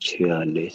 46,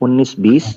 19-20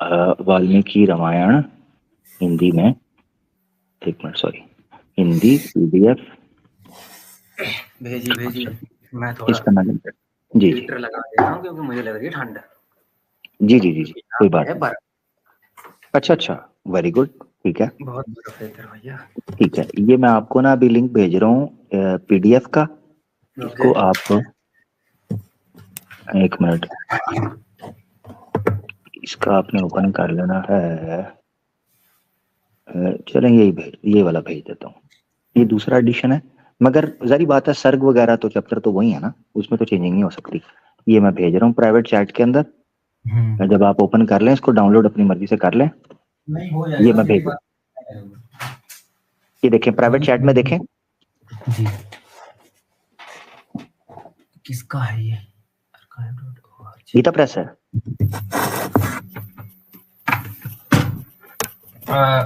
वाल्मीकि रामायण हिंदी में, एक minute sorry, Hindi PDF भेजिए मैं थोड़ा इसका नाम जी हीटर लगा देता हूँ क्योंकि मुझे लग रही है ठंड। जी जी जी जी कोई बात है नहीं। बर्फ, अच्छा वेरी गुड, ठीक है बहुत बर्फ है इधर भैया। ठीक है। ये मैं आपको ना अभी लिंक भेज रहा हूँ PDF का, इसको आप एक मिनट, इसका आपने ओपन कर लेना है। चलें ये वाला भेज देता हूँ। ये दूसरा एडिशन है, मगर जारी बात है सर्ग वगैरह तो चैप्टर तो वही है ना, उसमें तो चेंजिंग नहीं हो सकती। ये मैं भेज रहा हूँ प्राइवेट चैट के अंदर, जब आप ओपन कर लें इसको डाउनलोड अपनी मर्जी से कर लें। नहीं हो ये मैं भेज, ये देखें प्राइवेट चैट में देखें जी। किसका है ये? गीता प्रेस है।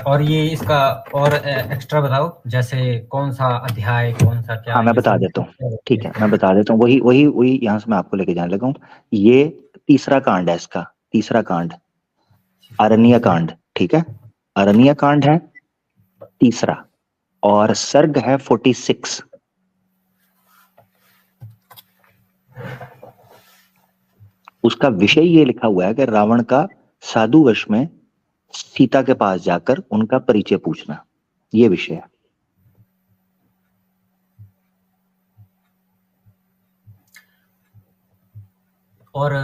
और ये इसका और एक्स्ट्रा बताओ, जैसे कौन सा अध्याय, कौन सा क्या? हाँ मैं बता देता हूँ, ठीक है मैं बता देता हूँ। वही यहाँ से मैं आपको लेके जाने लगा हूँ। ये तीसरा कांड है, इसका तीसरा कांड अरण्य कांड, ठीक है। अरण्य कांड है तीसरा, और सर्ग है 46। उसका विषय ये लिखा हुआ है कि रावण का साधु वेश में सीता के पास जाकर उनका परिचय पूछना, ये विषय है। और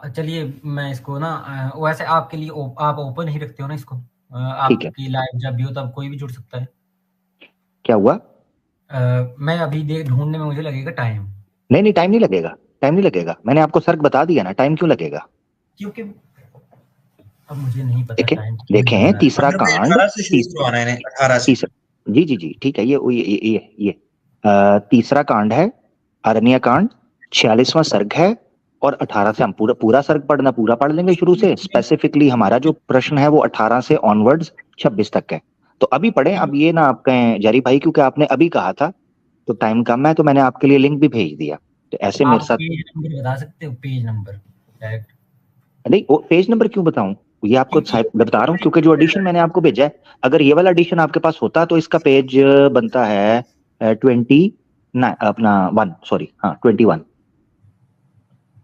चलिए मैं इसको ना वैसे आपके लिए आप ओपन ही रखते हो ना इसको? आपकी लाइव जब भी हो तब कोई भी जुड़ सकता है। क्या हुआ? मैं अभी ढूंढने में मुझे लगेगा टाइम। नहीं टाइम नहीं लगेगा, टाइम नहीं लगेगा। मैंने आपको सर्ग बता दिया ना, टाइम क्यों लगेगा? क्योंकि अब मुझे नहीं पता टाइम। देखें तीसरा कांड 18 से शुरू करवाना है, 18 से। जी ठीक है। ये तीसरा कांड है अरण्य कांड, 46वां सर्ग है, और 18 से हम पूरा सर्ग पढ़ना, पूरा पढ़ लेंगे शुरू से। स्पेसिफिकली हमारा जो प्रश्न है वो 18 से ऑनवर्ड्स 26 तक है। तो अभी पढ़े। अब ये ना आप कहें जारी भाई क्योंकि आपने अभी कहा था तो टाइम कम है, तो मैंने आपके लिए लिंक भी भेज दिया। तो ऐसे मेरे साथ पेज नंबर बता सकते हो? पेज नंबर डायरेक्ट नहीं, वो पेज नंबर क्यों बताऊं? ये आपको बता रहा हूँ क्योंकि जो एडिशन मैंने आपको भेजा है, अगर ये वाला एडिशन आपके पास होता तो इसका पेज बनता है 21।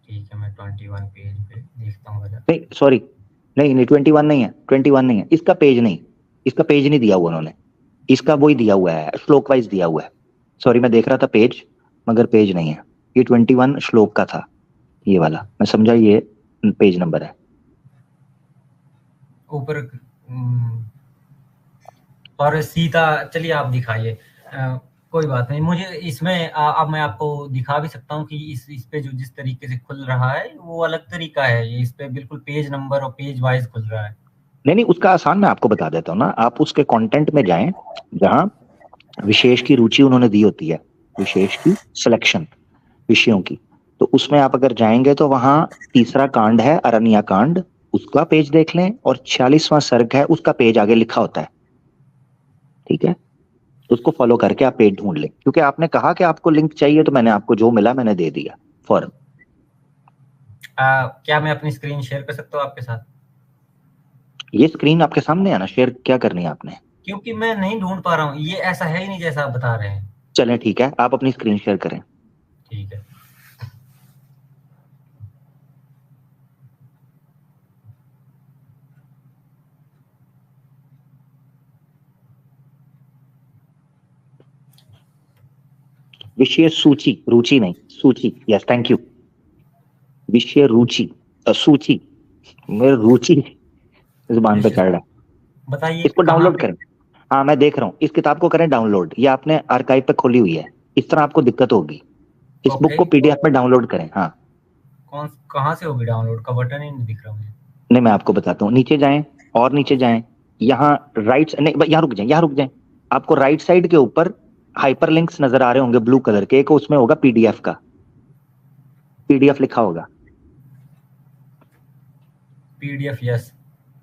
ठीक है, मैं 21 पेज पे देखता हूँ। नहीं सॉरी, नहीं 21 नहीं है, 21 नहीं है इसका पेज। नहीं, इसका पेज नहीं दिया हुआ उन्होंने, इसका वही दिया हुआ है, श्लोक वाइज दिया हुआ है। सॉरी मैं देख रहा था पेज, मगर पेज नहीं है। ये 21 श्लोक का था ये वाला, मैं समझा ये पेज नंबर है ऊपर। और सीता, चलिए आप दिखाइए, कोई बात नहीं। मुझे इसमें अब मैं आपको दिखा भी सकता हूँ कि इस पे जो जिस तरीके से खुल रहा है वो अलग तरीका है। ये इस पे बिल्कुल पेज नंबर और पेज वाइज खुल रहा है। नहीं उसका आसान मैं आपको बता देता हूँ ना। आप उसके कंटेंट में जाएं जहां विशेष की रुचि उन्होंने दी होती है, विशेष की सिलेक्शन विषयों की, तो उसमें आप अगर जाएंगे तो वहां तीसरा कांड है अरण्य कांड, उसका पेज देख लें, और 46वां सर्ग है उसका पेज आगे लिखा होता है, ठीक है। उसको फॉलो करके आप पेज ढूंढ लें। क्योंकि आपने कहा कि आपको लिंक चाहिए तो मैंने आपको जो मिला मैंने दे दिया फौरन। क्या मैं अपनी स्क्रीन शेयर कर सकता हूँ आपके साथ? ये स्क्रीन आपके सामने है ना, शेयर क्या करनी है आपने? क्योंकि मैं नहीं ढूंढ पा रहा हूँ, ये ऐसा है ही नहीं जैसा आप बता रहे हैं। चलें ठीक है, आप अपनी स्क्रीन शेयर करें। ठीक है। विषय सूची, रुचि नहीं सूची। Yes thank you. विषय रुचि, सूची, मेरे रुचि जुबान पे चढ़ रहा है। बताइए इसको डाउनलोड करें। हाँ मैं देख रहा हूँ, इस किताब को करें डाउनलोड। ये आपने आर्काइव पे खोली हुई है, इस तरह आपको दिक्कत होगी। इस बुक को PDF में डाउनलोड करें। हाँ कहाँ से होगी डाउनलोड का? बटन ही नहीं दिख रहा मुझे। नहीं मैं आपको बताता हूँ, नीचे जाएं और नीचे जाएं, यहाँ राइट नहीं यहाँ रुक जाएं। आपको राइट साइड के ऊपर हाइपर लिंक्स नजर आ रहे होंगे ब्लू कलर के, एक उसमें होगा PDF का, PDF लिखा होगा। PDF यस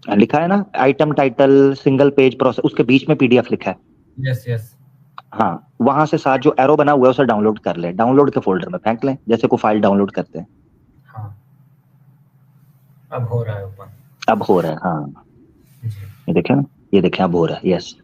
लिखा है ना, item title single page process, उसके बीच में PDF लिखा है। यस हाँ वहां से साथ जो एरो बना हुआ है उसे डाउनलोड कर लें, डाउनलोड के फोल्डर में फेंक लें, जैसे कोई फाइल डाउनलोड करते हैं। हाँ अब हो रहा है ओपन। अब हो रहा है, हाँ जी। ये देखें ना, ये देखें अब हो रहा है, यस।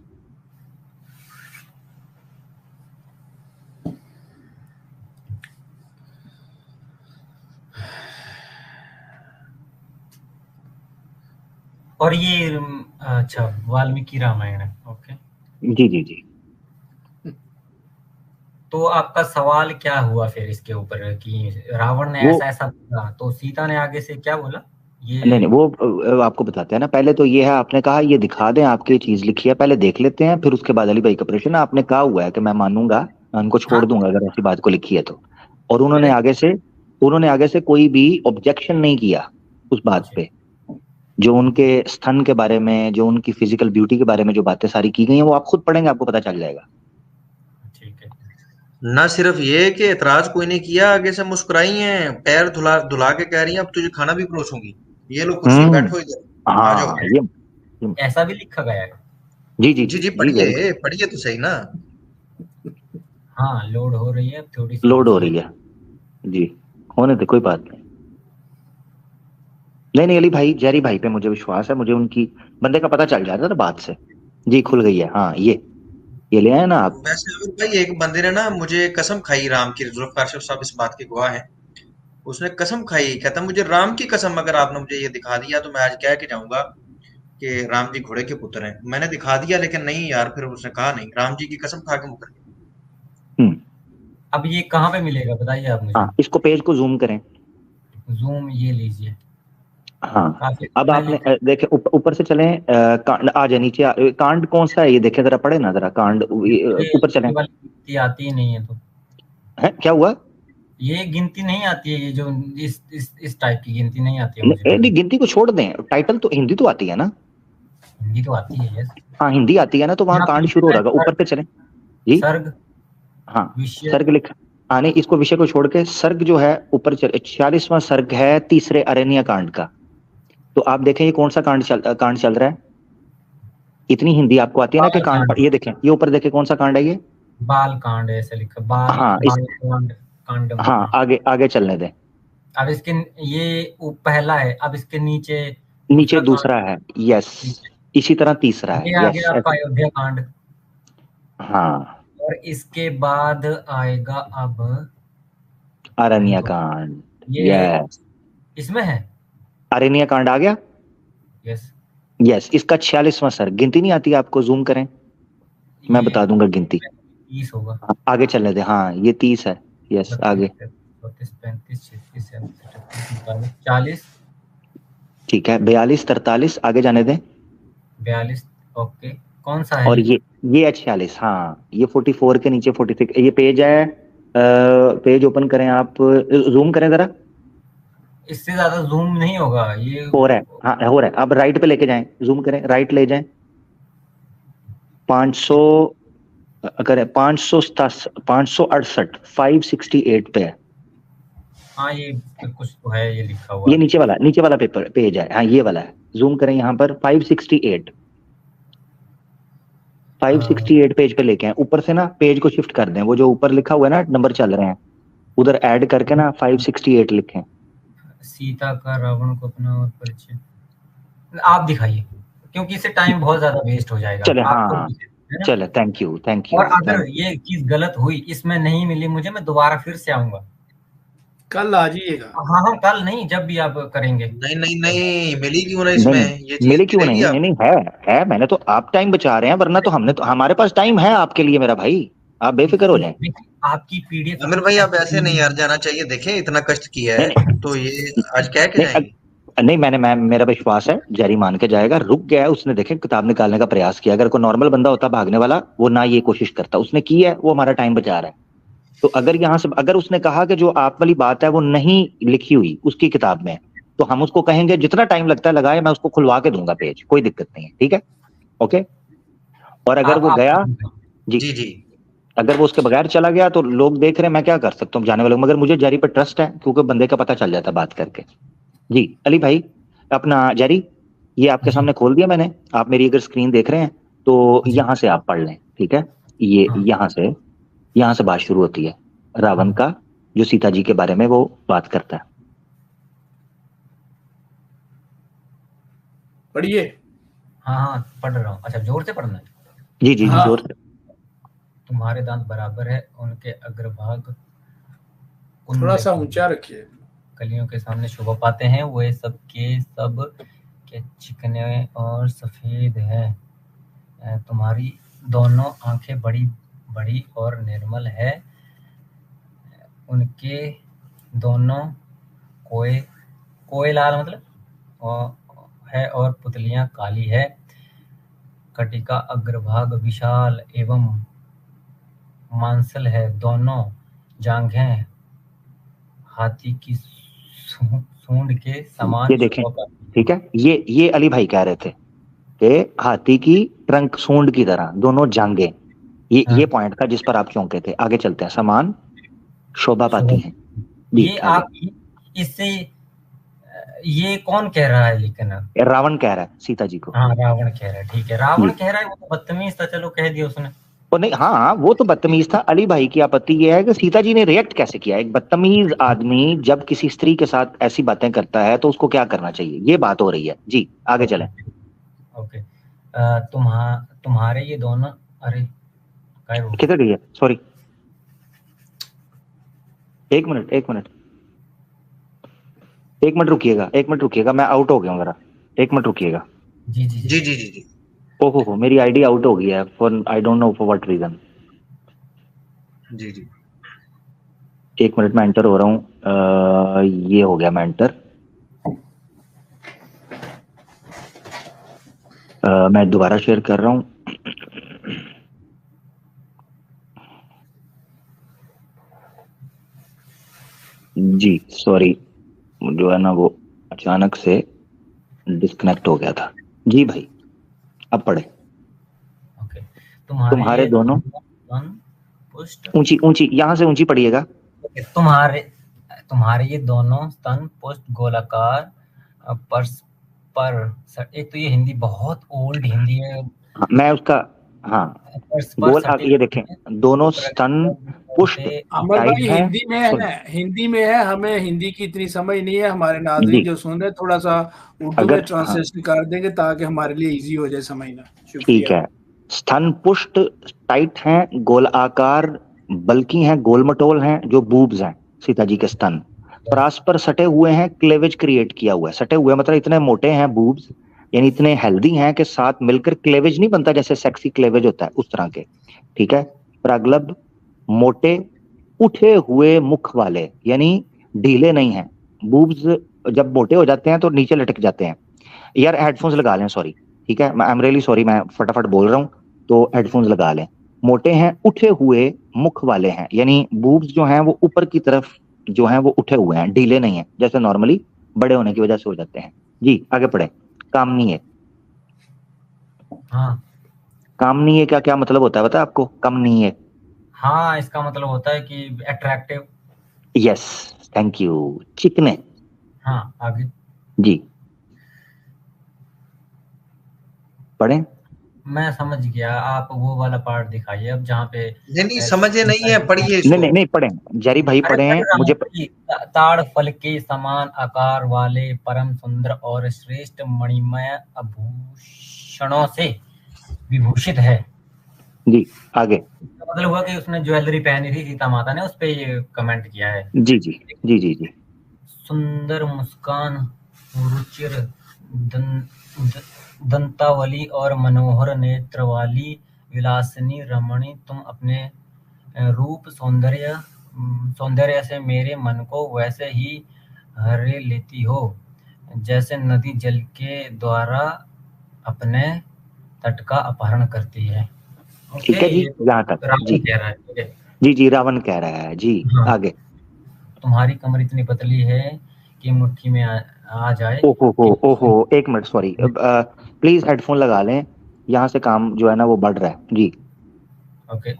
और ये अच्छा वाल्मीकि रामायण है, ओके। जी जी जी। तो आपका सवाल क्या हुआ फिर इसके ऊपर कि रावण ने वो ऐसा ऐसा बोला, तो सीता ने आगे से क्या बोला? नहीं ये नहीं, वो आपको बताते हैं ना। पहले तो ये है, आपने कहा ये दिखा दें, आपकी चीज लिखी है, पहले देख लेते हैं, फिर उसके बाद अली भाई का प्रश्न है। आपने कहा हुआ है कि मैं मानूंगा, मैं उनको छोड़ हाँ, दूंगा अगर ऐसी बात को लिखी है तो। और मैंने उन्होंने आगे से कोई भी ऑब्जेक्शन नहीं किया उस बात जी, पे। जो उनके स्तन के बारे में, जो उनकी फिजिकल ब्यूटी के बारे में जो बातें सारी की गई हैं, वो आप खुद पढ़ेंगे, आपको पता चल जाएगा। ठीक है। ना सिर्फ ये कि एतराज कोई नहीं किया, आगे से मुस्कुराई हैं, पैर धुला धुला के कह रही हैं अब तुझे खाना भी परोसूंगी, ये लो कुर्सी पे बैठो, इधर आ जाओ। हाँ ये ऐसा भी लिखा गया है? जी जी जी जी जी, जी, वेरी पढ़िए पढ़िए तो सही ना। हाँ, लोड हो रही है, थोड़ी सी लोड हो रुकिए। रही है जी, होने दे, कोई बात नहीं। नहीं नहीं अली भाई, जैरी भाई पे मुझे विश्वास है, मुझे उनकी बंदे का पता चल जाता था बात से। जी खुल गई है, हाँ ये ले आए ना आप। वैसे अमिर भाई, एक बंदे ने ना मुझे कसम खाई, राम की, जुल्फकार शेख साहब इस बात के गवाह हैं, उसने कसम खाई, कहता मुझे राम की कसम अगर आपने मुझे ये दिखा दिया तो मैं आज कह के जाऊंगा कि राम जी घोड़े के पुत्र हैं। मैंने दिखा दिया लेकिन नहीं यार, फिर उसने कहा नहीं, राम जी की कसम खा के मुकर गया। हम्म, अब ये कहाँ पे मिलेगा बताइए आप मुझे? हाँ इसको पेज को जूम करें। जूम ये लीजिए, हाँ काफी अब पहले आपने देखे ऊपर से चलें, कांड आ जाए नीचे, कांड कौन सा है ये देखें जरा, पढ़े ना जरा कांड, ऊपर चलें। ये वाली गिनती आती ही नहीं है, तो है क्या हुआ? ये गिनती नहीं आती है, ये जो इस टाइप की गिनती नहीं आती है मुझे नहीं करनी। गिनती को छोड़ दें, टाइटल तो हिंदी तो आती है ना। हिंदी तो आती है, यस। हाँ हिंदी आती है ना, तो वहां यहाँ पे कांड शुरू हो लिखा है रहा है, ऊपर पे चलें जी। सर्ग, हाँ विषय। सर्ग लिखा, हाँ नहीं इसको विषय को छोड़ के सर्ग जो है ऊपर चले, 46वां सर्ग है तीसरे अरण्य कांड का। तो आप देखें ये कौन सा कांड चल रहा है। इतनी हिंदी आपको आती है ना कि बाल कांड कांड, ये देखें, ये ऊपर देखें कौन सा कांड है ये। बाल कांड ऐसे लिखा, बाल हाँ बाल कांड, कांडम, हाँ हाँ। आगे आगे चलने दें। अब इसके ये पहला है, अब इसके नीचे नीचे दूसरा कांड, दूसरा है, यस। ठीक इसी तरह तीसरा है। है, ये आ यस गया आपका ऐसे। अयोध्या कांड, हाँ और इसके बाद आएगा अब अरण्य कांड, ये यस। इसमें है, अरण्य कांड आ गया, यस। यस। इसका 46वां सर्ग, गिनती नहीं आती आपको, जूम करें, मैं ये बता दूंगा गिनती। 30 होगा, हाँ, आगे चलने दे, हाँ ये 30 है, यस 32, आगे। 34, 35, 36, 37, 38, 40, ठीक है 42 43 आगे जाने दें। 42, ओके। कौन सा है और ये? ये है 46, हाँ ये 44 के नीचे 46 ये पेज है। पेज ओपन करें आप, जूम करें जरा। इससे ज्यादा जूम नहीं होगा ये। हो रहा है, हाँ हो रहा है। अब राइट पे लेके जाएं, जूम करें, राइट ले जाएं। 500 अगर 568 568 पे है। हाँ, ये कुछ तो है, ये लिखा हुआ ये है। नीचे वाला पेपर पेज है, हाँ ये वाला है। जूम करें यहाँ पर 568 पेज पे लेके आए, ऊपर से ना पेज को शिफ्ट कर दें, वो जो ऊपर लिखा हुआ है ना नंबर चल रहे हैं, उधर ऐड करके ना 568 लिखें। सीता का रावण को अपना और परिचय आप दिखाइए, क्योंकि इससे टाइम बहुत ज्यादा वेस्ट हो जाएगा चले, आपको, हाँ है ना? चले, थैंक यू और अगर ये चीज गलत हुई, इसमें नहीं मिली मुझे, मैं दोबारा फिर से आऊंगा। कल आ जाइएगा। हाँ हाँ, कल नहीं, जब भी आप करेंगे। नहीं नहीं नहीं, मिली क्यों ना नहीं इसमें, ये चीज मिले क्यों मिलेगी नहीं, आप। नहीं है मैंने तो, आप टाइम बचा रहे हैं, वरना तो हमने तो, हमारे पास टाइम है आपके लिए मेरा भाई, आप बेफिक्र हो जाएं। आपकी पीडीएफ आमिर भाई आप ऐसे नहीं यार जाना चाहिए, देखें इतना कष्ट किया नहीं है तो ये आज कह के नहीं जाएंगे। नहीं मैं मेरा विश्वास है जारी मान के जाएगा। रुक गया है उसने, देखे किताब निकालने का प्रयास किया, अगर कोई नॉर्मल बंदा होता भागने वाला, वो ना ये कोशिश करता, उसने की है, वो हमारा टाइम बचा रहा है। तो अगर यहाँ से, अगर उसने कहा कि जो आप वाली बात है वो नहीं लिखी हुई उसकी किताब में, तो हम उसको कहेंगे जितना टाइम लगता है लगाए, मैं उसको खुलवा के दूंगा पेज, कोई दिक्कत नहीं है, ठीक है ओके। और अगर वो गया जी, जी जी, अगर वो उसके बगैर चला गया तो लोग देख रहे हैं, मैं क्या कर सकता हूँ जाने वाले, मगर मुझे जारी पर ट्रस्ट है, क्योंकि बंदे का पता चल जाता है बात करके। जी अली भाई, अपना जारी ये आपके सामने खोल दिया मैंने, आप मेरी अगर स्क्रीन देख रहे हैं तो यहाँ से आप पढ़ लें, ठीक है। ये यहाँ से बात शुरू होती है रावण का, जो सीता जी के बारे में वो बात करता है। पढ़िए। हाँ हाँ पढ़ रहा हूँ। अच्छा जोर से पढ़ना है। जी जी जी हाँ। जोर से। तुम्हारे दांत बराबर है, उनके अग्रभाग थोड़ा सा ऊंचा रखिए। कलियों के सामने शोभा पाते हैं, वे सब के चिकने और सफेद है। तुम्हारी दोनों आंखें बड़ी बड़ी और निर्मल है, उनके दोनों कोए लाल मतलब है और पुतलियां काली है। कटिका अग्रभाग विशाल एवं मांसल है, दोनों जांघें हाथी की सूंड के समान। ये देखें, ठीक है, ये अली भाई कह रहे थे कि हाथी की ट्रंक सूंड की तरह दोनों जांघें, ये पॉइंट था जिस पर आप चौंके थे। आगे चलते हैं। समान शोभा पाती हैं। ये आप इससे ये कौन कह रहा है? लेकिन रावण कह रहा है सीता जी को। हाँ रावण कह रहा है, ठीक है। रावण कह रहा है, वो तो बदतमीज था, चलो कह दिया उसने। वो नहीं, हाँ वो तो बदतमीज था। अली भाई की आपत्ति ये है कि सीता जी ने रिएक्ट कैसे किया। एक बदतमीज आदमी जब किसी स्त्री के साथ ऐसी बातें करता है तो उसको क्या करना चाहिए, ये बात हो रही है। जी आगे चलें। ओके। तुम्हारे ये दोनों, अरे किधर गई है? सॉरी, एक मिनट रुकिएगा, मैं आउट हो गया हूँ जरा, एक मिनट रुकिएगा। जी जी जी जी जी जी। ओहो मेरी आईडी आउट हो गई है for I don't know for what reason. जी जी एक मिनट, मैं एंटर हो रहा हूँ। ये हो गया, मैं एंटर। मैं दोबारा शेयर कर रहा हूँ। जी सॉरी, जो है ना वो अचानक से डिस्कनेक्ट हो गया था। जी भाई अब पढ़े। ओके। तुम्हारे दोनों ऊंची यहाँ से ऊंची पढ़िएगा। तुम्हारे ये दोनों स्तन पुष्ट गोलाकार परस्पर। एक तो ये हिंदी बहुत ओल्ड हिंदी है। मैं उसका गोल, ये देखें, दोनों स्तन पुष्ट अमर भाई है। हिंदी में है, हमें हिंदी की इतनी समझ नहीं है। हमारे नाज़रीन जो सुन रहे, थोड़ा सा उर्दू में ट्रांसलेशन कर देंगे ताकि हमारे लिए इजी हो जाए समझना। ठीक है। स्तन पुष्ट टाइट हैं, गोल आकार बल्कि हैं, गोल मटोल हैं, जो बूब्स हैं सीता जी के स्तन परस्पर सटे हुए हैं, क्लेवेज क्रिएट किया हुआ है। सटे हुए मतलब इतने मोटे हैं बूब्स, यानी इतने हेल्दी हैं कि साथ मिलकर क्लेवेज नहीं बनता जैसे सेक्सी क्लेवेज होता है उस तरह के। ठीक है। प्रगल्भ मोटे उठे हुए मुख वाले, यानी ढीले नहीं हैं। बूब्स जब मोटे हो जाते हैं तो नीचे लटक जाते हैं। यार हेडफोन्स लगा लें, सॉरी। ठीक है, आई एम रियली सॉरी, मैं फटाफट बोल रहा हूँ तो हेडफोन्स लगा लें। मोटे हैं, उठे हुए मुख वाले हैं, यानी बूब्स जो हैं वो ऊपर की तरफ जो हैं वो उठे हुए हैं, ढीले नहीं हैं जैसे नॉर्मली बड़े होने की वजह से हो जाते हैं। जी आगे पढ़े। कामनीय। हाँ, कामनीय का क्या मतलब होता है पता है आपको? कामनीय, हाँ इसका मतलब होता है कि अट्रैक्टिव। Yes thank you. चिकने। हाँ आगे जी पढ़ें। मैं समझ गया, आप वो वाला पार्ट दिखाइए अब जहाँ पे नहीं समझे नहीं है, पढ़िए इसको। नहीं पढ़ें, जरी भाई पढ़े मुझे। ताड़ फल के समान आकार वाले परम सुंदर और श्रेष्ठ मणिमय आभूषणों से विभूषित है। जी आगे। मतलब हुआ कि उसने ज्वेलरी पहनी थी सीता माता ने, उस पे ये कमेंट किया है। जी जी जी जी जी। सुंदर मुस्कान, रुचिर दंतावली और मनोहर नेत्र वाली विलासिनी रमणी, तुम अपने रूप सौंदर्य से मेरे मन को वैसे ही हरे लेती हो जैसे नदी जल के द्वारा अपने तट का अपहरण करती है। ठीक है जी, यहाँ तक जी कह रहा है। जी जी रावण कह रहा है जी। हाँ। आगे। तुम्हारी कमर इतनी पतली है कि मुट्ठी में आ जाए। ओहो एक मिनट, सॉरी, प्लीज हेडफोन लगा लें, यहाँ से काम जो है ना वो बढ़ रहा है जी। ओके।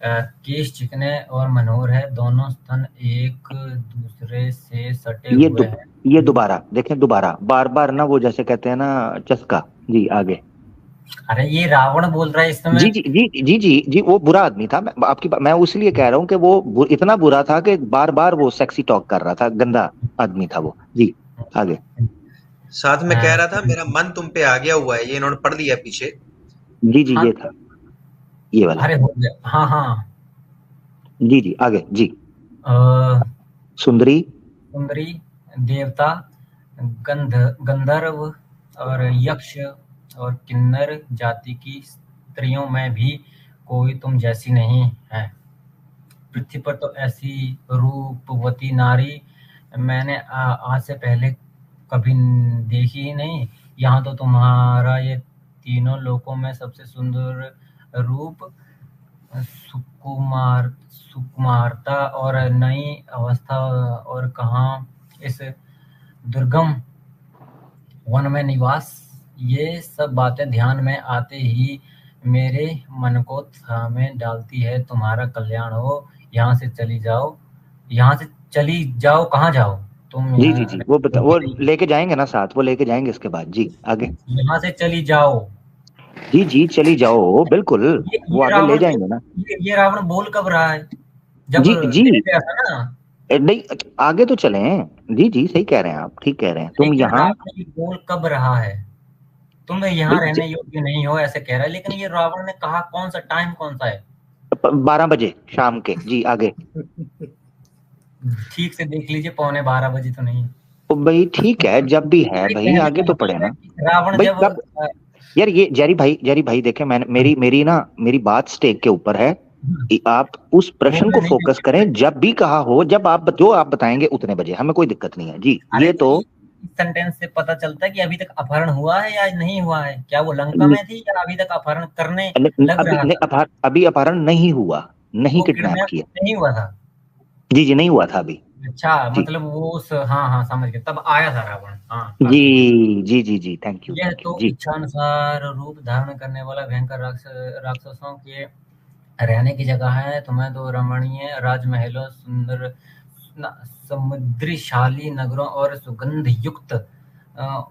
केश चिकने और मनोहर है, दोनों स्तन एक दूसरे से सटे हुए हैं। ये दोबारा देखें, दोबारा बार बार ना वो जैसे कहते हैं ना चस्का। जी आगे। अरे ये रावण बोल रहा है इस समय। जी जी जी जी जी जी वो बुरा आदमी था। मैं इसलिए कह रहा हूँ कि वो इतना बुरा था कि बार बार वो सेक्सी टॉक कर रहा था, गंदा आदमी था वो। जी आगे। साथ में कह रहा था मेरा मन तुम पे आ गया हुआ है, ये इन्होंने पढ़ लिया पीछे। जी जी, ये था, ये वाला। अरे हो गया, हाँ हाँ जी जी, आगे जी। सुंदरी, सुंदरी, देवता, गंधर्व और यक्ष और किन्नर जाति की स्त्रियों में भी कोई तुम जैसी नहीं है। पृथ्वी पर तो ऐसी रूपवती नारी मैंने आज से पहले कभी देखी ही नहीं। यहाँ तो तुम्हारा ये तीनों लोकों में सबसे सुंदर रूप, सुकुमारता और नई अवस्था, और कहाँ इस दुर्गम वन में निवास। ये सब बातें ध्यान में आते ही मेरे मन को थामे डालती है। तुम्हारा कल्याण हो, यहाँ से चली जाओ। यहाँ से चली जाओ, कहाँ जाओ तुम? जी जी जी, वो लेके जाएंगे ना साथ, वो लेके जाएंगे इसके बाद। जी आगे। यहाँ से चली जाओ। जी जी, चली जाओ, बिल्कुल, वो आगे ले जाएंगे ना। ये रावण बोल कब रहा है? जब जी जी, गया था ना। नहीं, आगे तो चले। जी जी, सही कह रहे हैं आप, ठीक कह रहे हैं। तुम यहाँ बोल कब रहा है? तुम यहाँ रहने योग्य नहीं हो ऐसे कह रहा है, लेकिन ये रावण ने कहा कौन सा टाइम, कौन सा है? 12 बजे शाम के। जी आगे। ठीक से देख लीजिए, 11:15 बजे तो नहीं। तो भाई ठीक है, जब भी है भाई, आगे तो पड़े ना। रावण भाई जब कब यार, ये जैरी भाई देखे, मैंने मेरी बात स्टेक के ऊपर है। आप उस प्रश्न को फोकस करें। जब भी कहा हो, जब आप जो आप बताएंगे उतने बजे, हमें कोई दिक्कत नहीं है जी। ये तो सेंटेंस से पता चलता है कि अभी तक अपहरण हुआ है या नहीं हुआ है। क्या वो लंका में थी या अभी तक अपहरण करने लग रहा था? अभी अपहरण नहीं हुआ, नहीं किडनैप किया, नहीं हुआ था। जी जी, नहीं हुआ था अभी। अच्छा, मतलब वो उस, हाँ समझ गया, तब आया था रावण। हाँ जी जी जी जी, थैंक यू। यह तो इच्छानुसार रूप धारण करने वाला भयंकर राक्षसों के रहने की जगह है। तुम्हें तो रमणीय राजमहलों, सुंदर समुद्रीशाली नगरों और सुगंध युक्त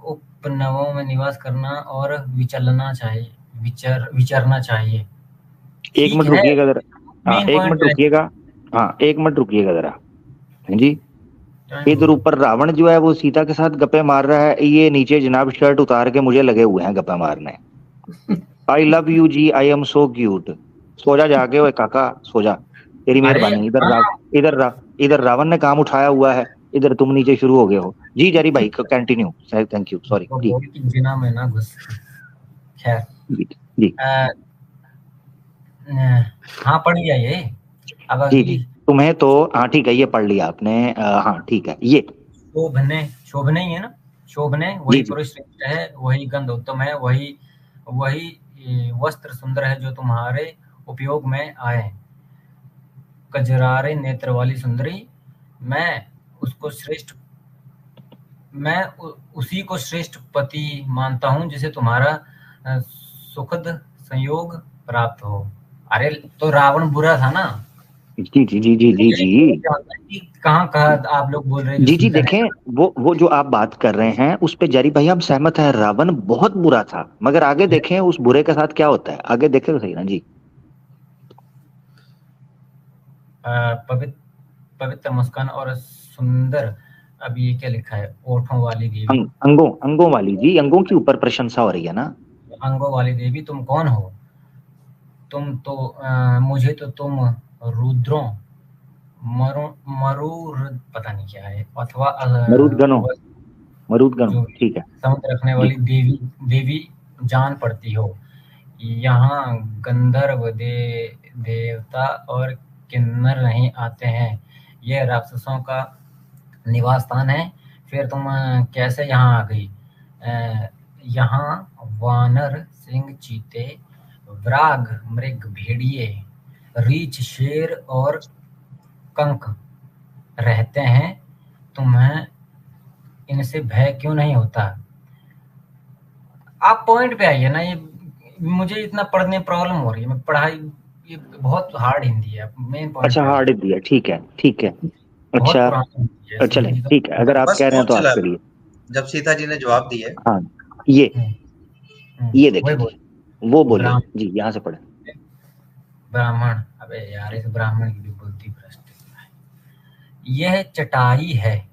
उपनवों में निवास करना और विचरना चाहिए। एक मिनट रुकिएगा जरा। हाँ, एक मिनट रुकिएगा। हाँ, एक मिनट रुकिएगा जरा जी। इधर ऊपर रावण जो है वो सीता के साथ गप्पे मार रहा है, ये नीचे जनाब शर्ट उतार के मुझे लगे हुए हैं गप्पे मारने। आई लव यू जी, आई एम सो क्यूट। सो जा जाके, ओए काका सो जा, तेरी मेहरबानी। इधर रावण ने काम उठाया हुआ है, इधर तुम नीचे शुरू हो गए हो। जी जरी भाई कंटिन्यू, थैंक यू, सॉरी जी। जिना में ना घुस। खैर जी, हाँ पढ़ लिया ये अब। जी जी, तुम्हें तो हाँ ठीक है, ये पढ़ लिया आपने। हाँ ठीक है। ये शोभने ही है ना, शोभने वही पुरुष श्रेष्ठ है, वही गंध उत्तम है, वही वस्त्र सुंदर है जो तुम्हारे उपयोग में आए। कजरारे नेत्र वाली सुंदरी, मैं उसी को श्रेष्ठ पति मानता हूँ जिसे तुम्हारा सुखद संयोग प्राप्त हो। अरे तो रावण बुरा था ना। जी जी जी जी जी जी, कहाँ आप लोग बोल रहे हैं? जी जी, देखें वो जो आप बात कर रहे हैं उस पे जरी भाई हम सहमत हैं, रावण बहुत बुरा था। मगर आगे देखें उस बुरे के साथ क्या होता है, आगे देखें तो सही ना जी। पवित्र मुस्कान और सुंदर, अब ये क्या लिखा है? ओठों वाली देवी, अंगों वाली जी, अंगों के ऊपर प्रशंसा हो रही है ना। अंगों वाली देवी, तुम कौन हो? तुम तो मुझे तो तुम रुद्रों मरूर पता नहीं क्या है, अथवा मरुदगणों, ठीक है, समुद्र रखने वाली देवी जान पड़ती हो। यहाँ गंधर्व देवता और किन्नर नहीं आते हैं, यह राक्षसों का निवास स्थान है। फिर तुम कैसे यहाँ आ गई? यहाँ वानर, सिंह, चीते, व्राघ, मृग, भेड़िए, रीछ, शेर और कंक रहते हैं। तुम्हें इनसे भय क्यों नहीं होता? आप पॉइंट पे आइए ना। ये मुझे इतना पढ़ने प्रॉब्लम हो रही है, मैं पढ़ाई, ये बहुत हार्ड हिंदी है। Main point. अच्छा, हार्ड हिंदी है, ठीक है ठीक है। अच्छा चले, ठीक है, अगर आप कह रहे हैं तो आप करिए। जब सीता जी ने जवाब दिया, हाँ, ये देखिए, वो बोले जी, यहाँ से पढ़े। ब्राह्मण, अबे यार इस ब्राह्मण की भी बुद्धि भ्रष्ट है। यह चटाई है,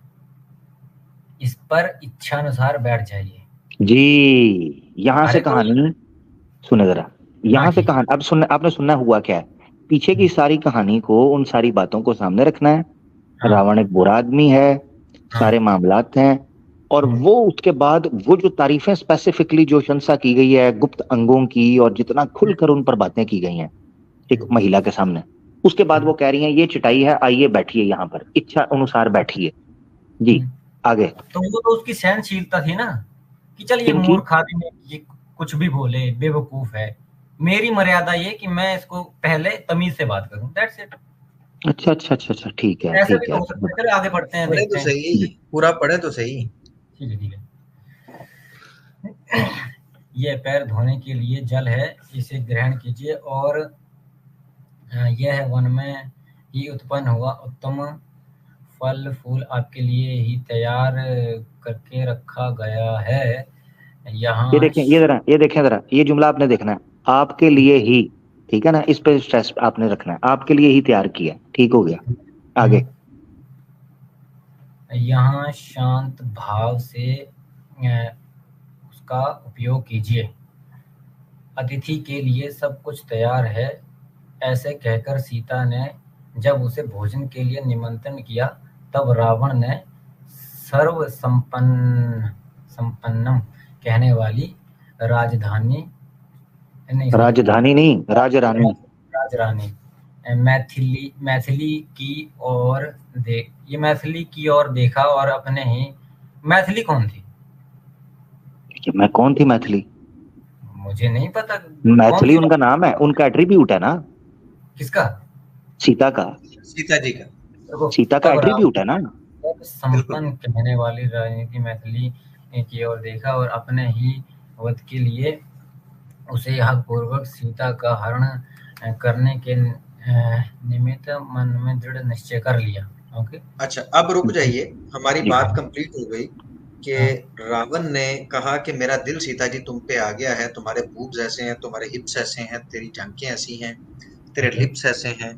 इस पर इच्छानुसार बैठ जाइए। जी, यहाँ से कहानी सुने जरा, यहाँ से ठीक। कहानी अब सुनना, आपने सुनना हुआ क्या है, पीछे की सारी कहानी को, उन सारी बातों को सामने रखना है। रावण एक बुरा आदमी है, सारे मामलात हैं, और वो उसके बाद वो जो तारीफें स्पेसिफिकली जो प्रशंसा की गई है गुप्त अंगों की, और जितना खुलकर उन पर बातें की गई हैं एक महिला के सामने, उसके बाद वो कह रही हैं ये चटाई है, आइए बैठिए यहाँ पर, इच्छा अनुसार बैठिए। जी आगे। तो वो तो उसकी सहनशीलता थी ना, कि चल ये किनकी? मूर्ख आदमी, ये कुछ भी बोले, बेवकूफ है, मेरी मर्यादा ये कि मैं इसको पहले तमीज से बात करूं, दैट्स इट। अच्छा अच्छा अच्छा अच्छा, ठीक है ऐसा भी ठीक तो है। हो सकता है। चलो आगे बढ़ते हैं, पढ़े देखते तो हैं। सही, पूरा पढ़े तो सही। ठीक है ठीक है। ये पैर धोने के लिए जल है, इसे ग्रहण कीजिए, और यह वन में ही उत्पन्न हुआ उत्तम फल फूल आपके लिए ही तैयार करके रखा गया है। यहाँ ये देखें, ये देखें जरा, ये जुमला आपने देखना है, आपके लिए ही, ठीक है ना, इस पे स्ट्रेस आपने रखना है, आपके लिए ही तैयार किया, ठीक हो गया। आगे। यहाँ शांत भाव से उसका उपयोग कीजिए, अतिथि के लिए सब कुछ तैयार है। ऐसे कहकर सीता ने जब उसे भोजन के लिए निमंत्रण किया, तब रावण ने सर्व संपन्नम कहने वाली राजधानी नहीं राजरानी मैथिली की ओर मैथिली की ओर देखा, और अपने ही मैथिली कौन थी? मैं कौन थी मैथिली? मुझे नहीं पता। मैथिली उनका नाम है, उनका एट्रीब्यूट है ना। किसका? सीता का। सीता का एट्रीब्यूट है ना। संपन्न कहने वाली राजनीति मैथिली की ओर देखा, और अपने ही वध के लिए उसे हक पूर्वक सीता का हरण करने के निमित्त मन में दृढ़ निश्चय कर लिया। ओके, अच्छा अब रुक जाइए, हमारी बात कंप्लीट हो गई कि रावण ने कहा कि मेरा दिल सीता जी तुम पे आ गया है, तुम्हारे बूब्स ऐसे हैं, तुम्हारे हिप्स ऐसे हैं, तेरी जांघें ऐसी हैं, तेरे लिप्स ऐसे हैं,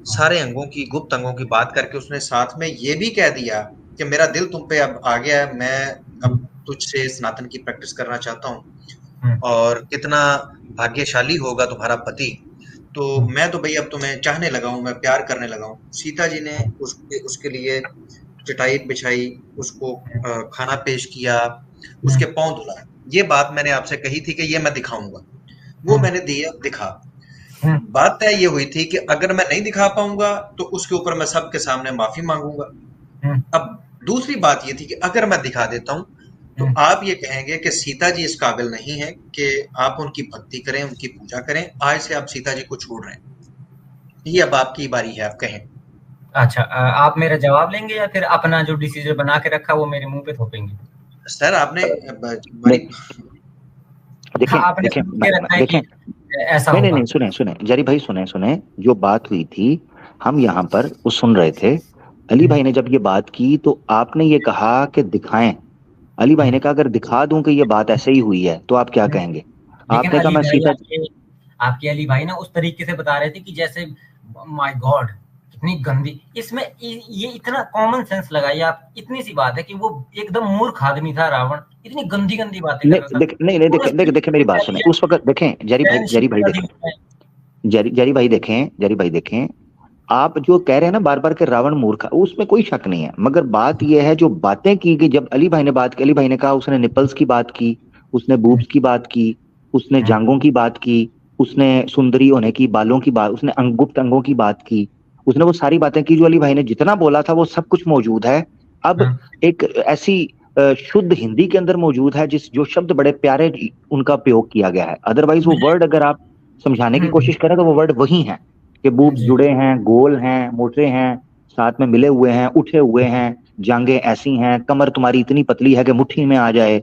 सारे अंगों की, गुप्त अंगों की बात करके उसने साथ में ये भी कह दिया कि मेरा दिल तुम पे अब आ गया है, मैं अब तुझसे सनातन की प्रैक्टिस करना चाहता हूँ, और कितना भाग्यशाली होगा तुम्हारा पति, तो मैं तो भाई अब तुम्हें चाहने लगा हूँ, मैं प्यार करने लगा हूँ। सीता जी ने उसके लिए चटाई बिछाई, उसको खाना पेश किया, उसके पांव धुलाए। ये बात मैंने आपसे कही थी कि ये मैं दिखाऊंगा, वो मैंने दिखा। बात तय ये हुई थी कि अगर मैं नहीं दिखा पाऊंगा तो उसके ऊपर मैं सबके सामने माफी मांगूंगा। अब दूसरी बात ये थी कि अगर मैं दिखा देता हूं तो आप ये कहेंगे कि सीता जी इस काबिल नहीं है कि आप उनकी भक्ति करें, उनकी पूजा करें, आज से आप सीता जी को छोड़ रहे हैं। ये अब आपकी बारी है, आप कहें। अच्छा, आप मेरा जवाब लेंगे या फिर अपना जो डिसीजन बना के रखा वो मेरे मुंह पे थोपेंगे? सर आपने देखें ऐसा नहीं, सुने जरी भाई, सुने जो बात हुई थी, हम यहाँ पर वो सुन रहे थे। अली भाई ने जब ये बात की तो आपने ये कहा कि दिखाएं। अली भाई ने कहा अगर दिखा दूं कि ये बात ऐसे ही हुई है तो आप क्या कहेंगे? आपने कहा मैं सीता। आपके अली भाई ना उस तरीके से बता रहे थे कि जैसे माय गॉड कितनी गंदी, इसमें ये इतना कॉमन सेंस लगाइए आप, इतनी सी बात है कि वो एकदम मूर्ख आदमी था रावण, इतनी गंदी गंदी बातें कर रहा था। नहीं देखें मेरी बात सुने, उस वक्त देखें जरी भाई देखें, आप जो कह रहे हैं ना बार बार के रावण मूर्ख, उसमें कोई शक नहीं है, मगर बात यह है जो बातें की गई, जब अली भाई ने बात की, अली भाई ने कहा उसने निपल्स की बात की, उसने बूब्स की बात की, उसने जांघों की बात की, उसने सुंदरी होने की, बालों की बात, उसने गुप्त अंगों की बात की, उसने वो सारी बातें की। जो अली भाई ने जितना बोला था वो सब कुछ मौजूद है। अब एक ऐसी शुद्ध हिंदी के अंदर मौजूद है जो शब्द बड़े प्यारे उनका प्रयोग किया गया है, अदरवाइज वो वर्ड अगर आप समझाने की कोशिश करें तो वो वर्ड वही है कि बूब्स जुड़े हैं, गोल हैं, मोटे हैं, साथ में मिले हुए हैं, उठे हुए हैं, जांघें ऐसी हैं, कमर तुम्हारी इतनी पतली है कि मुट्ठी में आ जाए,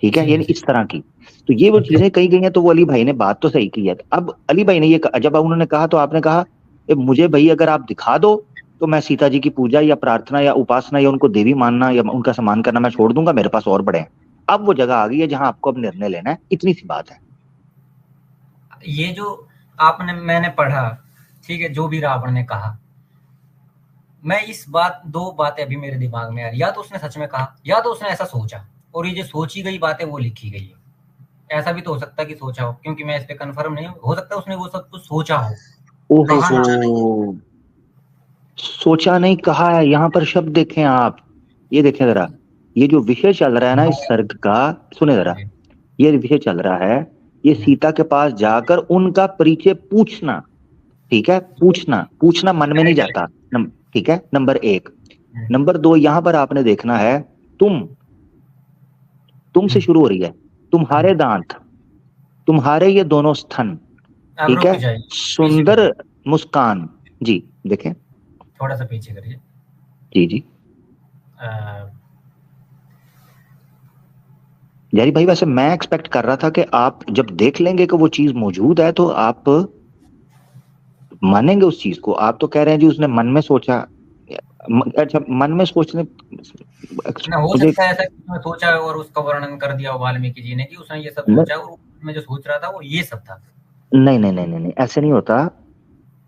ठीक है, यानी इस तरह की। तो ये वो चीजें कही गई हैं, तो वो अली भाई ने बात तो सही की है। अब अली भाई ने ये जब उन्होंने कहा तो आपने कहा मुझे भाई अगर आप दिखा दो तो मैं सीता जी की पूजा या प्रार्थना या उपासना या उनको देवी मानना या उनका सम्मान करना मैं छोड़ दूंगा, मेरे पास और बड़े हैं। अब वो जगह आ गई है जहां आपको अब निर्णय लेना है, इतनी सी बात है। ये जो मैंने पढ़ा, ठीक है, जो भी रावण ने कहा, मैं इस दो बातें अभी मेरे दिमाग में आ रही, या तो उसने सच में कहा या तो उसने ऐसा सोचा, और ये जो सोची गई बात है वो लिखी गई है। ऐसा भी तो हो सकता है कि सोचा हो, क्योंकि मैं इस पे कंफर्म नहीं हो सकता उसने वो सब कुछ सोचा हो। ओहो, सोचा नहीं कहा है, यहाँ पर शब्द देखें आप, ये देखें जरा, ये जो विषय चल रहा है ना इस सर्ग का, सुने जरा, ये विषय चल रहा है, ये सीता के पास जाकर उनका परिचय पूछना, ठीक है, पूछना मन में नहीं जाता, ठीक है, नंबर 1। नंबर 2, यहाँ पर आपने देखना है, तुम से शुरू हो रही है, तुम्हारे दांत, तुम्हारे ये दोनों स्तन, ठीक है, सुंदर मुस्कान। जी देखें, थोड़ा सा पीछे करिए। जी जैरी भाई, वैसे मैं एक्सपेक्ट कर रहा था कि आप जब देख लेंगे कि वो चीज मौजूद है तो आप मानेंगे उस चीज को। आप तो कह रहे हैं जी उसने मन में सोचा, अच्छा मन में सोचने, हो सकता है ऐसा कि उसने सोचा और उसका वर्णन कर दिया वाल्मीकि जी ने कि उसने ये सब सोचा और मैं जो सोच रहा था वो ये सब था। नहीं, ऐसे नहीं होता।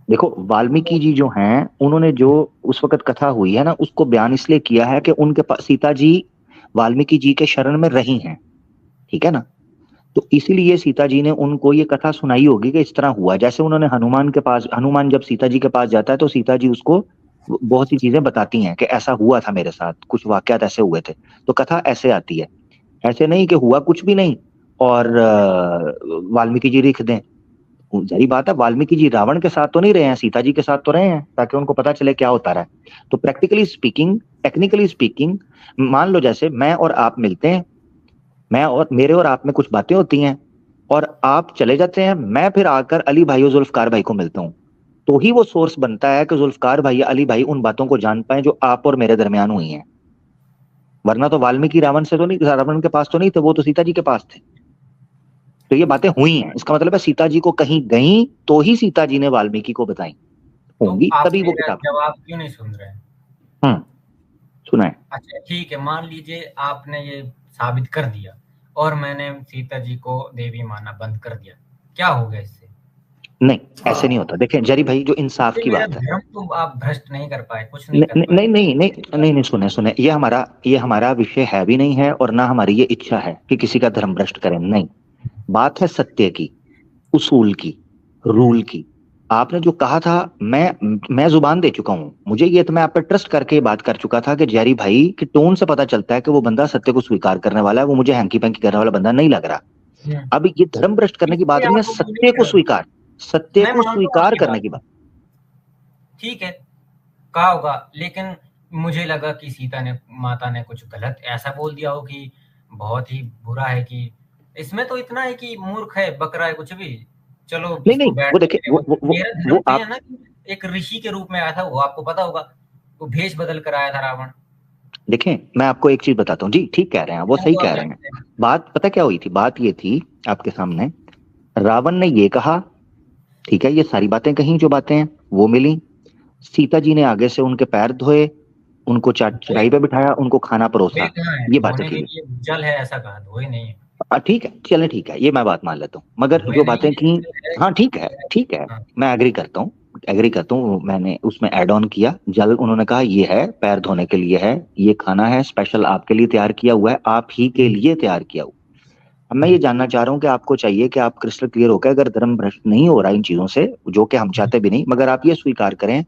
देखो वाल्मीकि जी जो हैं, उन्होंने जो उस वक्त कथा हुई है ना, उसको बयान इसलिए किया है कि उनके पास सीता जी वाल्मीकि जी के शरण में रही हैं, ठीक है ना, तो इसीलिए सीता जी ने उनको ये कथा सुनाई होगी कि इस तरह हुआ। जैसे उन्होंने हनुमान के पास, हनुमान जब सीता जी के पास जाता है तो सीता जी उसको बहुत सी चीजें बताती हैं कि ऐसा हुआ था मेरे साथ, कुछ वाकयात ऐसे हुए थे, तो कथा ऐसे आती है। ऐसे नहीं कि हुआ कुछ भी नहीं और वाल्मीकि जी लिख दें। जारी बात है, वाल्मीकि जी रावण के साथ तो नहीं रहे हैं, सीता जी के साथ तो रहे हैं, ताकि उनको पता चले क्या होता रहा है। तो प्रैक्टिकली स्पीकिंग, टेक्निकली स्पीकिंग, मान लो जैसे मैं और आप मिलते हैं, मैं और मेरे और आप में कुछ बातें होती हैं और आप चले जाते हैं, मैं फिर आकर अली भाई और जुल्फकार भाई को मिलता हूं, तो ही वो सोर्स बनता है कि जुल्फकार भाई या अली भाई उन बातों को जान पाए जो आप और मेरे दरमियान हुई हैं। वरना तो वाल्मीकि रावण से तो नहीं, रावण के पास तो नहीं थे, वो तो सीता जी के पास थे। तो ये बातें हुई हैं, इसका मतलब है सीता जी को कहीं गई तो ही सीता जी ने वाल्मीकि को बताई होंगी, तो तभी वो किताब। जवाब क्यों नहीं सुन रहे? सुना है। अच्छा ठीक है, मान लीजिए आपने ये साबित कर दिया और मैंने सीता जी को देवी मानना बंद कर दिया, क्या हो गया इससे? नहीं, ऐसे नहीं होता। देखें जरी भाई, जो इंसाफ की बात है, धर्म तो आप भ्रष्ट नहीं कर पाए, कुछ नहीं कर पाए। नहीं, सुने, ये हमारा विषय है भी नहीं है और ना हमारी ये इच्छा है कि किसी का धर्म भ्रष्ट करें, नहीं। बात है सत्य की, उसूल की, रूल की। आपने जो कहा था, मैं जुबान दे चुका हूं, मुझे ये तो मैं आप पर ट्रस्ट करके बात कर चुका था कि जैरी भाई के टोन से पता चलता है कि वो बंदा सत्य को स्वीकार करने वाला है, वो मुझे हैंकी पैंकी करने वाला बंदा नहीं लग रहा। अब ये धर्म भ्रष्ट करने की बात नहीं है, सत्य को स्वीकार करने की बात। ठीक है, कहा होगा, लेकिन मुझे लगा कि सीता ने, माता ने कुछ गलत ऐसा बोल दिया हो कि बहुत ही बुरा है, कि इसमें तो इतना है कि मूर्ख है, बकरा है, कुछ भी, चलो नहीं, वो देखिए, वो आप है ना, एक ऋषि के रूप में आया था वो, आपको पता होगा, वो भेष बदल कर आया था रावण। देखें मैं आपको एक चीज बताता हूँ जी, ठीक कह रहे हैं वो, सही कह रहे हैं। बात पता क्या हुई थी, बात ये थी आपके सामने, रावण ने ये कहा, ठीक है, ये सारी बातें कहीं जो बातें हैं वो मिली, सीता जी ने आगे से उनके पैर धोए, उनको चटाई पे बिठाया, उनको खाना परोसा, ये बातें थी। जल है ऐसा कहा, धोए नहीं है। ठीक है, चले ठीक है, ये मैं बात मान लेता हूँ, मगर जो बातें की, हाँ ठीक है, मैं एग्री करता हूँ, मैंने उसमें ऐड ऑन किया, जल उन्होंने कहा ये है, पैर धोने के लिए है, ये खाना है स्पेशल आपके लिए तैयार किया हुआ है, आप ही के लिए तैयार किया हुआ। अब मैं ये जानना चाह रहा हूँ कि आपको चाहिए कि आप क्रिस्टल क्लियर होकर, अगर धर्म भ्रष्ट नहीं हो रहा इन चीजों से, जो कि हम चाहते भी नहीं, मगर आप ये स्वीकार करें,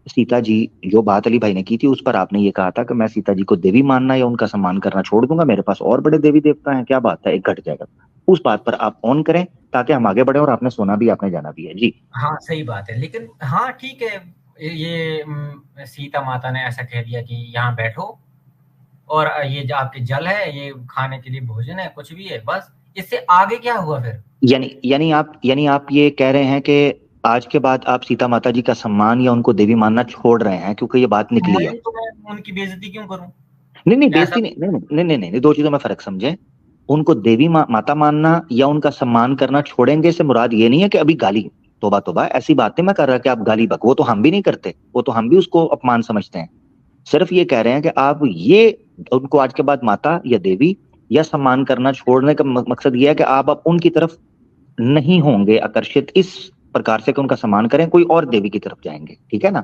सीता जी जो बात अली भाई ने की थी उस पर आपने ये कहा था कि मैं सीता जी को देवी मानना या उनका सम्मान करना छोड़ दूंगा, मेरे पास और बड़े देवी देवता हैं, क्या बात है, एक घट जाएगा। उस बात पर आप ऑन करें ताकि हम आगे बढ़े, और आपने सोना भी, आपने जाना भी है जी। हाँ सही बात है, लेकिन हाँ ठीक है, ये सीता माता ने ऐसा कह दिया कि यहाँ बैठो और ये जो आपके जल है, ये खाने के लिए भोजन है, कुछ भी है, बस इससे आगे क्या हुआ फिर? यानी आप ये कह रहे हैं कि आज के बाद आप सीता माता जी का सम्मान या उनको देवी मानना छोड़ रहे हैं क्योंकि ये बात निकली है। तो मैं उनकी बेइज्जती क्यों करूं? नहीं, बेइज्जती नहीं, दो चीजों में फर्क समझे। उनको देवी माता मानना या उनका सम्मान करना छोड़ेंगे से मुराद ये नहीं है कि अभी गाली, तोबा ऐसी बातें मैं कर रहा कि आप गाली बक, वो तो हम भी नहीं करते, वो तो हम भी उसको अपमान समझते हैं। सिर्फ ये कह रहे हैं कि आप ये उनको आज के बाद माता या देवी या सम्मान करना छोड़ने का मकसद ये है कि आप उनकी तरफ नहीं होंगे आकर्षित इस प्रकार से कि उनका सम्मान करें, कोई और देवी की तरफ जाएंगे, ठीक है ना?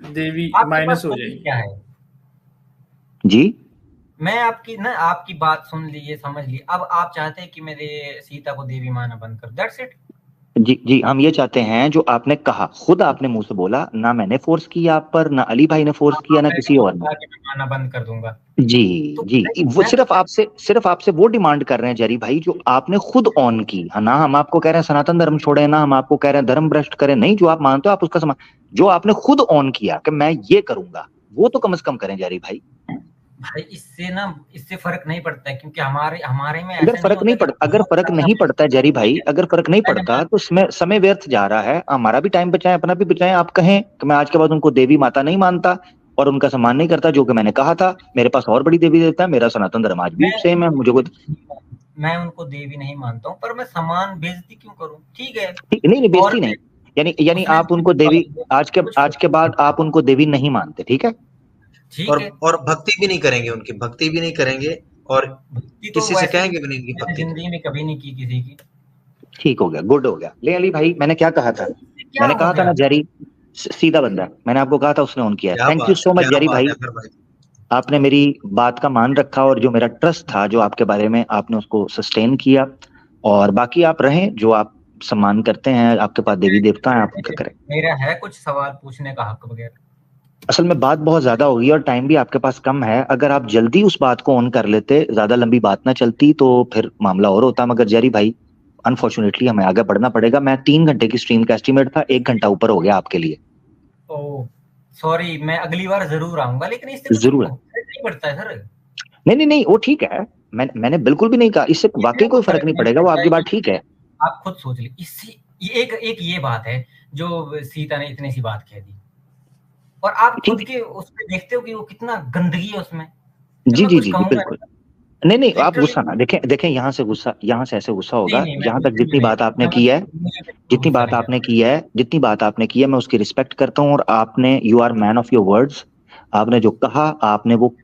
देवी माइनस हो जाएगी. क्या है जी मैं आपकी बात सुन ली, ये समझ ली. अब आप चाहते हैं कि मेरे सीता को देवी माना बंद कर, दैट्स इट. जी हम ये चाहते हैं जो आपने कहा, खुद आपने मुंह से बोला, ना मैंने फोर्स किया आप पर, ना अली भाई ने फोर्स किया, ना किसी और ने. माना बंद कर दूंगा. जी वो सिर्फ आपसे वो डिमांड कर रहे हैं जेरी भाई जो आपने खुद ऑन की. ना हम आपको कह रहे हैं सनातन धर्म छोड़े, ना हम आपको कह रहे हैं धर्म भ्रष्ट करें, नहीं, जो आप मानते हो आप उसका जो आपने खुद ऑन किया कि मैं ये करूंगा, वो तो कम से कम करें जेरी भाई. भाई इससे फर्क नहीं पड़ता है, क्योंकि हमारे में अगर फर्क नहीं पड़ता है जेरी भाई, अगर फर्क नहीं पड़ता तो समय व्यर्थ जा रहा है. हमारा भी टाइम बचाएं, अपना भी बचाएं. आप कहें कि मैं आज के बाद उनको देवी माता नहीं मानता और उनका सम्मान नहीं करता, जो कि मैंने कहा था. मेरे पास और बड़ी देवी देवता है, मेरा सनातन धर्म आज भी सेम है. मुझे मैं उनको देवी नहीं मानता हूँ, पर मैं सम्मान बेइज्जती क्यों करूँ? ठीक है, नहीं बेइज्जती नहीं, यानी आप उनको देवी आज के बाद आप उनको देवी नहीं मानते, ठीक है. और भक्ति भी नहीं करेंगे, उनकी भक्ति भी नहीं करेंगे, और किसी से कहेंगे भी नहीं उनकी भक्ति. जिंदगी में कभी नहीं की किसी की. ठीक हो गया, गुड हो गया. ले अली भाई, मैंने क्या कहा था? मैंने कहा था ना जेरी सीधा बंदा, मैंने आपको कहा था, उसने ऑन किया. Thank you so much Jerry भाई, आपने मेरी बात का मान रखा और जो मेरा ट्रस्ट था जो आपके बारे में, आपने उसको सस्टेन किया. और बाकी आप रहें, जो आप सम्मान करते हैं, आपके पास देवी देवता हैं, आप उनका करें. मेरा है कुछ सवाल पूछने का हक वगैरह. असल में बात बहुत ज्यादा होगी और टाइम भी आपके पास कम है. अगर आप जल्दी उस बात को ऑन कर लेते, ज्यादा लंबी बात ना चलती, तो फिर मामला और होता. मगर जेरी भाई अनफॉर्चुनेटली हमें आगे बढ़ना पड़ेगा. मैं 3 घंटे की स्ट्रीम का एस्टिमेट था, 1 घंटा ऊपर हो गया आपके लिए. ओह सॉरी, मैं अगली बार जरूर आऊंगा, लेकिन इससे जरूर नहीं पड़ता है सर. नहीं वो ठीक है, मैंने बिल्कुल भी नहीं कहा, इससे वाकई कोई फर्क नहीं पड़ेगा. वो आपकी बात ठीक है, आप खुद सोच ली. इससे एक ये बात है जो सीता ने इतनी सी बात कह दी, और आप खुद के उसमें देखते हो कि वो कितना गंदगी है उसमें. जी बिल्कुल. नहीं आप गुस्सा ना देखें यहाँ से ऐसे गुस्सा होगा. जहां तक जितनी बात आपने की है मैं उसकी रिस्पेक्ट करता हूँ. और आपने, you are man of your words, आपने जो कहा आपने वो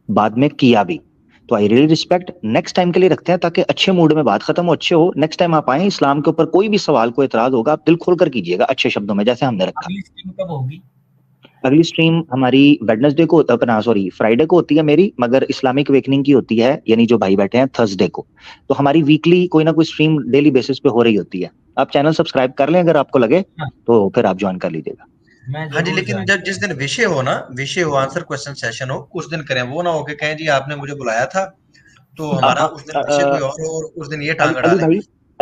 बाद में किया भी, तो I really respect. Next time के लिए रखते हैं ताकि अच्छे मूड में बात खत्म हो, अच्छे हो. नेक्स्ट टाइम आप आए, इस्लाम के ऊपर कोई भी सवाल, कोई एतराज होगा, आप दिल खोल कर कीजिएगा, अच्छे शब्दों में, जैसे हमने रखा. कब होगी अगली स्ट्रीम? हमारी वेडनेसडे को फ्राइडे को होती है मेरी, मगर इस्लामिक अवेकनिंग की होती है, यानी जो भाई बैठे हैं, थर्सडे को. तो हमारी वीकली कोई ना कोई स्ट्रीम डेली बेसिस पे हो रही होती है. आप चैनल सब्सक्राइब कर लें अगर आपको लगे, तो फिर आप ज्वाइन कर लीजिएगा. हाँ जी, लेकिन जब जिस दिन विषय हो, आंसर क्वेश्चन सेशन हो, उस दिन करें. वो ना हो के कहें जी आपने मुझे बुलाया था, तो हमारा उस दिन विषय कोई और हो, और उस दिन ये टांग अड़ा लें.